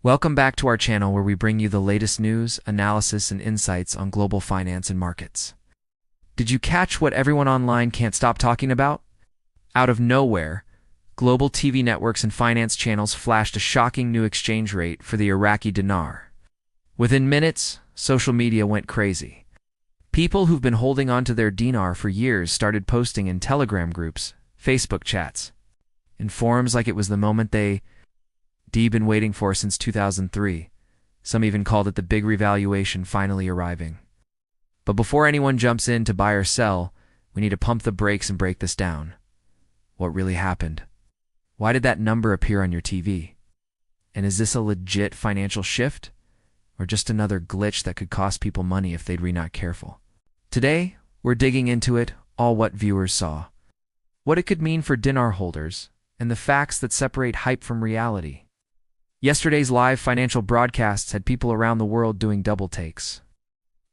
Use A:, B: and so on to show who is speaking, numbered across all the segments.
A: Welcome back to our channel where we bring you the latest news, analysis, and insights on global finance and markets. Did you catch what everyone online can't stop talking about? Out of nowhere, global TV networks and finance channels flashed a shocking new exchange rate for the Iraqi dinar. Within minutes, social media went crazy. People who've been holding on to their dinar for years started posting in Telegram groups, Facebook chats, and forums like it was the moment they'd been waiting for since 2003. Some even called it the big revaluation finally arriving. But before anyone jumps in to buy or sell, we need to pump the brakes and break this down. What really happened? Why did that number appear on your TV? And is this a legit financial shift? Or just another glitch that could cost people money if they'd not careful? Today, we're digging into it, all what viewers saw, what it could mean for dinar holders, and the facts that separate hype from reality. Yesterday's live financial broadcasts had people around the world doing double takes.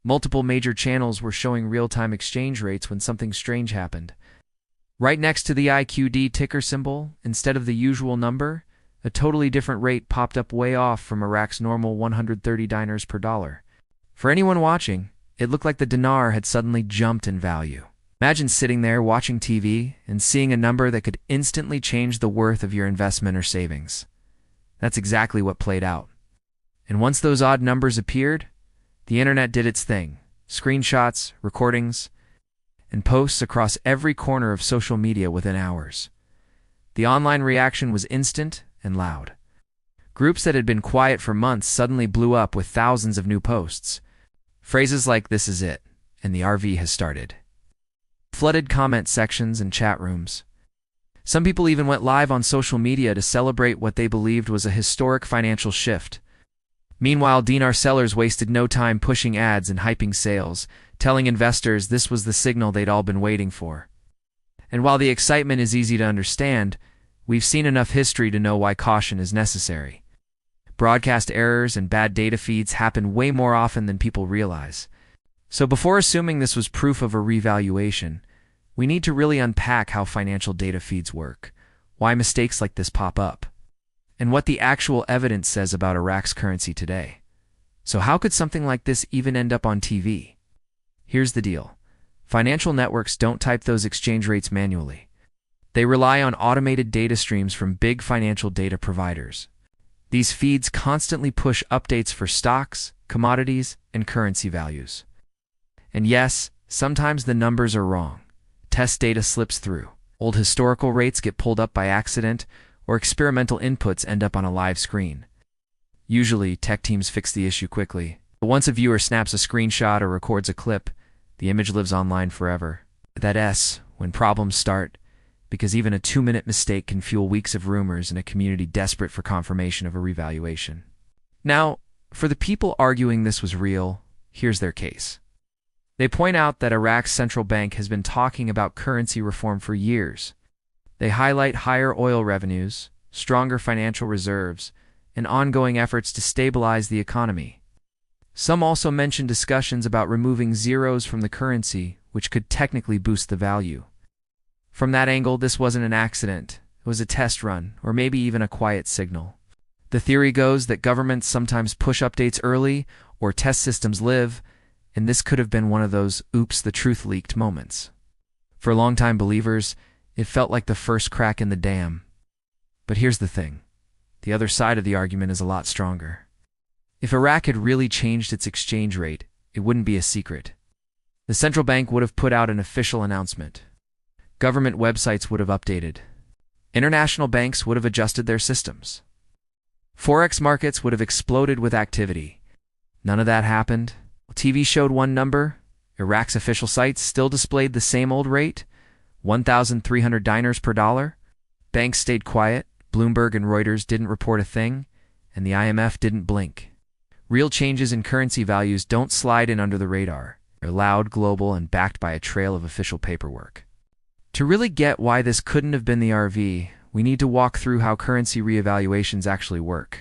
A: Multiple major channels were showing real-time exchange rates when something strange happened. Right next to the IQD ticker symbol, instead of the usual number, a totally different rate popped up way off from Iraq's normal 130 dinars per dollar. For anyone watching, it looked like the dinar had suddenly jumped in value. Imagine sitting there watching TV and seeing a number that could instantly change the worth of your investment or savings. That's exactly what played out. And once those odd numbers appeared, the internet did its thing. Screenshots, recordings, and posts across every corner of social media within hours. The online reaction was instant and loud. Groups that had been quiet for months suddenly blew up with thousands of new posts. Phrases like "this is it" and "the RV has started" flooded comment sections and chat rooms. Some people even went live on social media to celebrate what they believed was a historic financial shift. Meanwhile, dinar sellers wasted no time pushing ads and hyping sales, telling investors this was the signal they'd all been waiting for. And while the excitement is easy to understand, we've seen enough history to know why caution is necessary. Broadcast errors and bad data feeds happen way more often than people realize. So before assuming this was proof of a revaluation, we need to really unpack how financial data feeds work, why mistakes like this pop up, and what the actual evidence says about Iraq's currency today. So how could something like this even end up on TV? Here's the deal. Financial networks don't type those exchange rates manually. They rely on automated data streams from big financial data providers. These feeds constantly push updates for stocks, commodities, and currency values. And yes, sometimes the numbers are wrong. Test data slips through. Old historical rates get pulled up by accident, or experimental inputs end up on a live screen. Usually, tech teams fix the issue quickly. But once a viewer snaps a screenshot or records a clip, the image lives online forever. When problems start, because even a 2-minute mistake can fuel weeks of rumors in a community desperate for confirmation of a revaluation. Now, for the people arguing this was real, here's their case. They point out that Iraq's central bank has been talking about currency reform for years. They highlight higher oil revenues, stronger financial reserves, and ongoing efforts to stabilize the economy. Some also mention discussions about removing zeros from the currency, which could technically boost the value. From that angle, this wasn't an accident. It was a test run, or maybe even a quiet signal. The theory goes that governments sometimes push updates early, or test systems live, and this could have been one of those "oops, the truth leaked" moments. For longtime believers, it felt like the first crack in the dam. But here's the thing. The other side of the argument is a lot stronger. If Iraq had really changed its exchange rate, it wouldn't be a secret. The central bank would have put out an official announcement. Government websites would have updated. International banks would have adjusted their systems. Forex markets would have exploded with activity. None of that happened. TV showed one number. Iraq's official sites still displayed the same old rate, 1,300 dinars per dollar. Banks stayed quiet. Bloomberg and Reuters didn't report a thing, and the IMF didn't blink. Real changes in currency values don't slide in under the radar. They're loud, global, and backed by a trail of official paperwork. To really get why this couldn't have been the RV, we need to walk through how currency reevaluations actually work.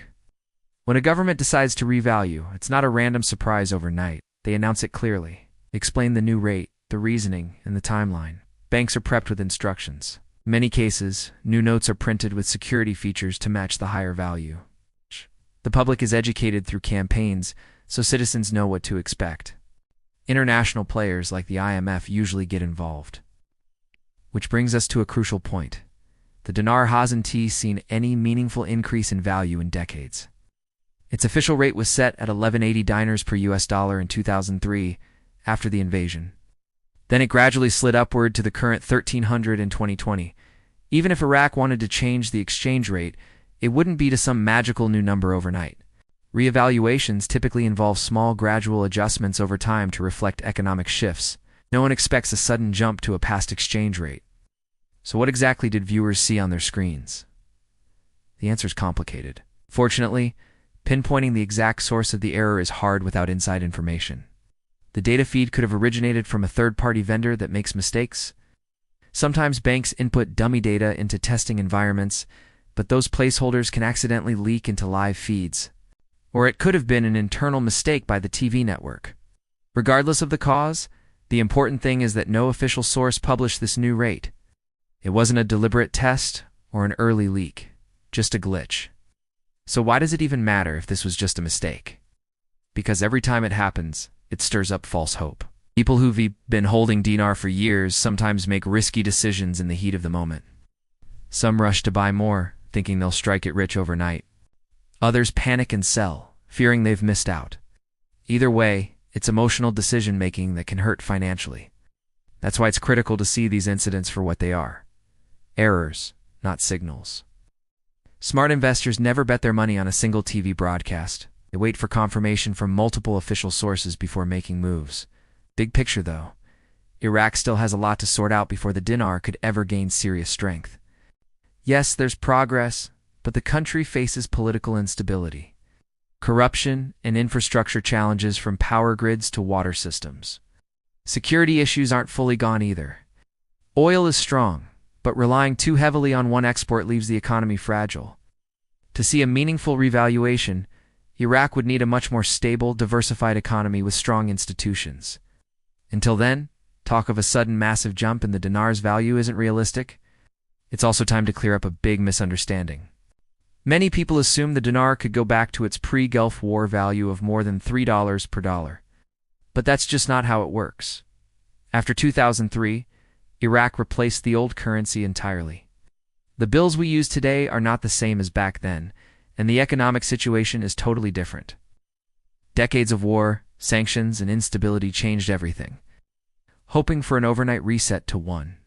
A: When a government decides to revalue, it's not a random surprise overnight. They announce it clearly, explain the new rate, the reasoning, and the timeline. Banks are prepped with instructions. In many cases, new notes are printed with security features to match the higher value. The public is educated through campaigns, so citizens know what to expect. International players like the IMF usually get involved. Which brings us to a crucial point. The dinar hasn't seen any meaningful increase in value in decades. Its official rate was set at 1180 dinars per US dollar in 2003, after the invasion. Then it gradually slid upward to the current 1300 in 2020. Even if Iraq wanted to change the exchange rate, it wouldn't be to some magical new number overnight. Reevaluations typically involve small, gradual adjustments over time to reflect economic shifts. No one expects a sudden jump to a past exchange rate. So what exactly did viewers see on their screens? The answer is complicated. Fortunately, pinpointing the exact source of the error is hard without inside information. The data feed could have originated from a third-party vendor that makes mistakes. Sometimes banks input dummy data into testing environments, but those placeholders can accidentally leak into live feeds. Or it could have been an internal mistake by the TV network. Regardless of the cause, the important thing is that no official source published this new rate. It wasn't a deliberate test or an early leak, just a glitch. So why does it even matter if this was just a mistake? Because every time it happens, it stirs up false hope. People who've been holding dinar for years sometimes make risky decisions in the heat of the moment. Some rush to buy more, thinking they'll strike it rich overnight. Others panic and sell, fearing they've missed out. Either way, it's emotional decision-making that can hurt financially. That's why it's critical to see these incidents for what they are. Errors, not signals. Smart investors never bet their money on a single TV broadcast. They wait for confirmation from multiple official sources before making moves. Big picture, though. Iraq still has a lot to sort out before the dinar could ever gain serious strength. Yes, there's progress, but the country faces political instability, corruption, and infrastructure challenges from power grids to water systems. Security issues aren't fully gone either. Oil is strong, but relying too heavily on one export leaves the economy fragile. To see a meaningful revaluation, Iraq would need a much more stable, diversified economy with strong institutions. Until then, talk of a sudden massive jump in the dinar's value isn't realistic. It's also time to clear up a big misunderstanding. Many people assume the dinar could go back to its pre-Gulf War value of more than $3 per dollar. But that's just not how it works. After 2003, Iraq replaced the old currency entirely. The bills we use today are not the same as back then, and the economic situation is totally different. Decades of war, sanctions, and instability changed everything. Hoping for an overnight reset to one